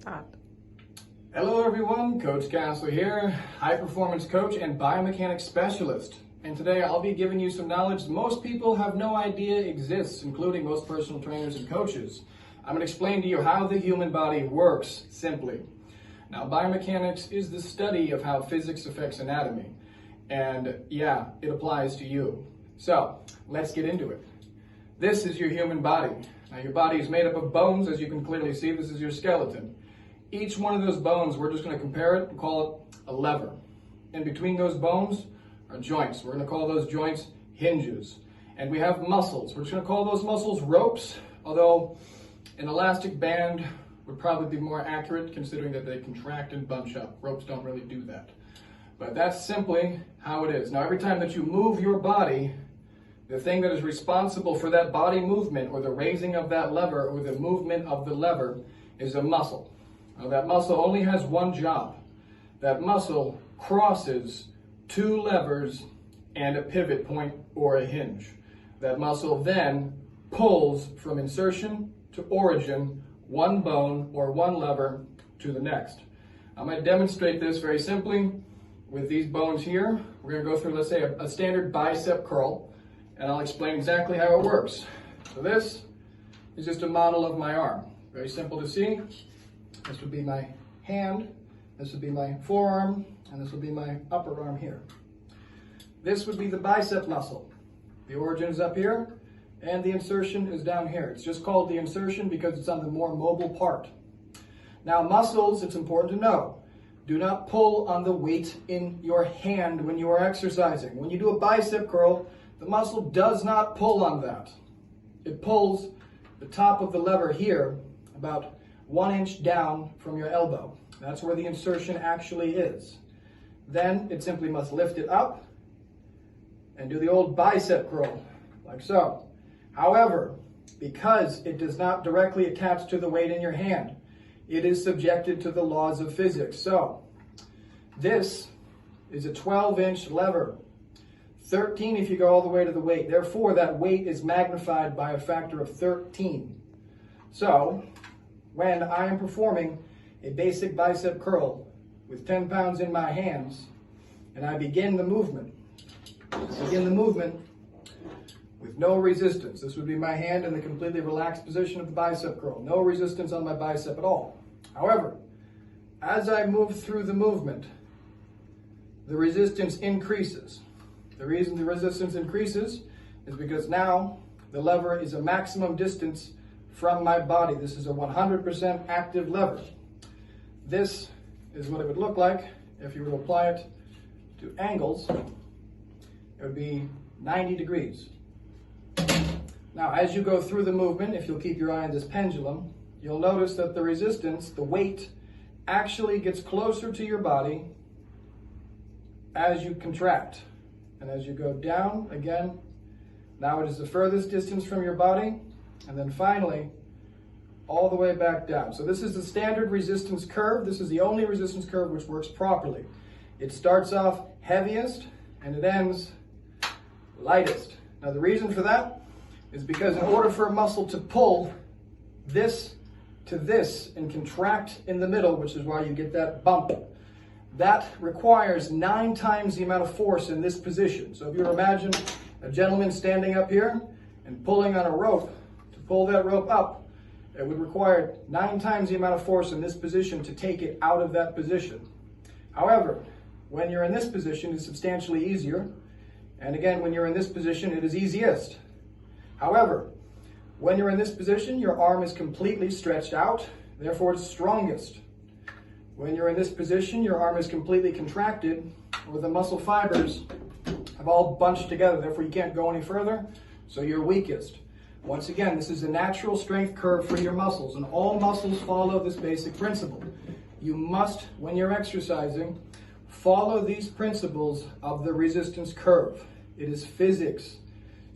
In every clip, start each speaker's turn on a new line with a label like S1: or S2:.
S1: start.
S2: Hello everyone, Coach Castle here, high performance coach and biomechanics specialist. And today I'll be giving you some knowledge most people have no idea exists, including most personal trainers and coaches. I'm going to explain to you how the human body works simply. Now, biomechanics is the study of how physics affects anatomy. And yeah, it applies to you. So let's get into it. This is your human body. Now your body is made up of bones, as you can clearly see. This is your skeleton. Each one of those bones, we're just going to compare it and call it a lever. In between those bones are joints. We're going to call those joints hinges. And we have muscles. We're just going to call those muscles ropes, although an elastic band would probably be more accurate considering that they contract and bunch up. Ropes don't really do that. But that's simply how it is. Now every time that you move your body, the thing that is responsible for that body movement or the raising of that lever or the movement of the lever is a muscle. Now that muscle only has one job. That muscle crosses two levers and a pivot point or a hinge. That muscle then pulls from insertion to origin one bone or one lever to the next. I'm going to demonstrate this very simply with these bones here. We're going to go through, let's say, a standard bicep curl, and I'll explain exactly how it works. So this is just a model of my arm. Very simple to see. This would be my hand, this would be my forearm, and this would be my upper arm here. This would be the bicep muscle. The origin is up here, and the insertion is down here. It's just called the insertion because it's on the more mobile part. Now muscles, it's important to know, do not pull on the weight in your hand when you are exercising. When you do a bicep curl, the muscle does not pull on that. It pulls the top of the lever here about 1 inch down from your elbow. That's where the insertion actually is. Then it simply must lift it up and do the old bicep curl, like so. However, because it does not directly attach to the weight in your hand, it is subjected to the laws of physics. So, this is a 12-inch lever. 13 if you go all the way to the weight. Therefore, that weight is magnified by a factor of 13. So, when I am performing a basic bicep curl with 10 pounds in my hands, and I begin the movement with no resistance. This would be my hand in the completely relaxed position of the bicep curl. No resistance on my bicep at all. However, as I move through the movement, the resistance increases. The reason the resistance increases is because now the lever is a maximum distance from my body. This is a 100% active lever. This is what it would look like if you were to apply it to angles. It would be 90 degrees. Now, as you go through the movement, if you'll keep your eye on this pendulum, you'll notice that the resistance, the weight, actually gets closer to your body as you contract. And as you go down, again, now it is the furthest distance from your body, and then finally, all the way back down. So this is the standard resistance curve. This is the only resistance curve which works properly. It starts off heaviest, and it ends lightest. Now the reason for that is because in order for a muscle to pull this to this and contract in the middle, which is why you get that bump, that requires 9 times the amount of force in this position. So if you imagine a gentleman standing up here and pulling on a rope, to pull that rope up, it would require 9 times the amount of force in this position to take it out of that position. However, when you're in this position, it's substantially easier. And again, when you're in this position, it is easiest. However, when you're in this position, your arm is completely stretched out, therefore it's strongest. When you're in this position, your arm is completely contracted, or the muscle fibers have all bunched together, therefore you can't go any further, so you're weakest. Once again, this is a natural strength curve for your muscles, and all muscles follow this basic principle. You must, when you're exercising, follow these principles of the resistance curve. It is physics.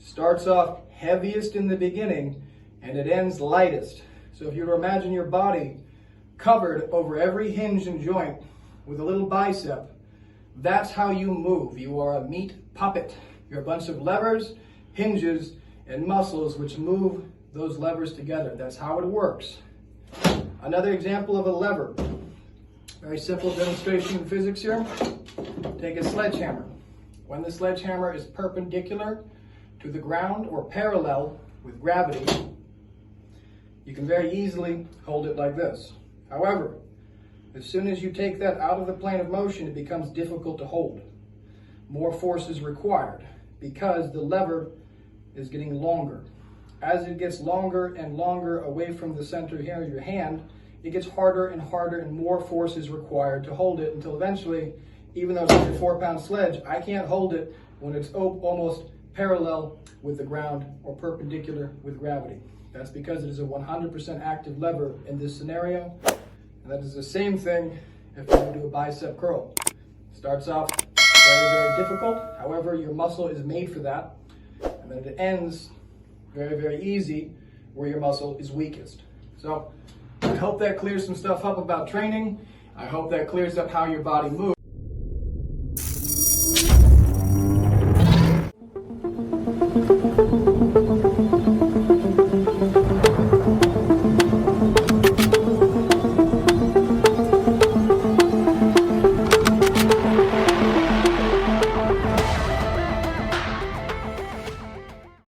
S2: Starts off heaviest in the beginning, and it ends lightest. So if you were to imagine your body covered over every hinge and joint with a little bicep, that's how you move. You are a meat puppet. You're a bunch of levers, hinges, and muscles which move those levers together. That's how it works. Another example of a lever. Very simple demonstration in physics here. Take a sledgehammer. When the sledgehammer is perpendicular to the ground or parallel with gravity, you can very easily hold it like this. However, as soon as you take that out of the plane of motion, it becomes difficult to hold. More force is required because the lever is getting longer. As it gets longer and longer away from the center here of your hand, it gets harder and harder and more force is required to hold it until eventually, even though it's like a 4-pound sledge, I can't hold it when it's almost parallel with the ground or perpendicular with gravity. That's because it is a 100% active lever in this scenario. And that is the same thing if you do a bicep curl. Starts off very, very difficult. However, your muscle is made for that. And then it ends very, very easy where your muscle is weakest. So I hope that clears some stuff up about training. I hope that clears up how your body moves.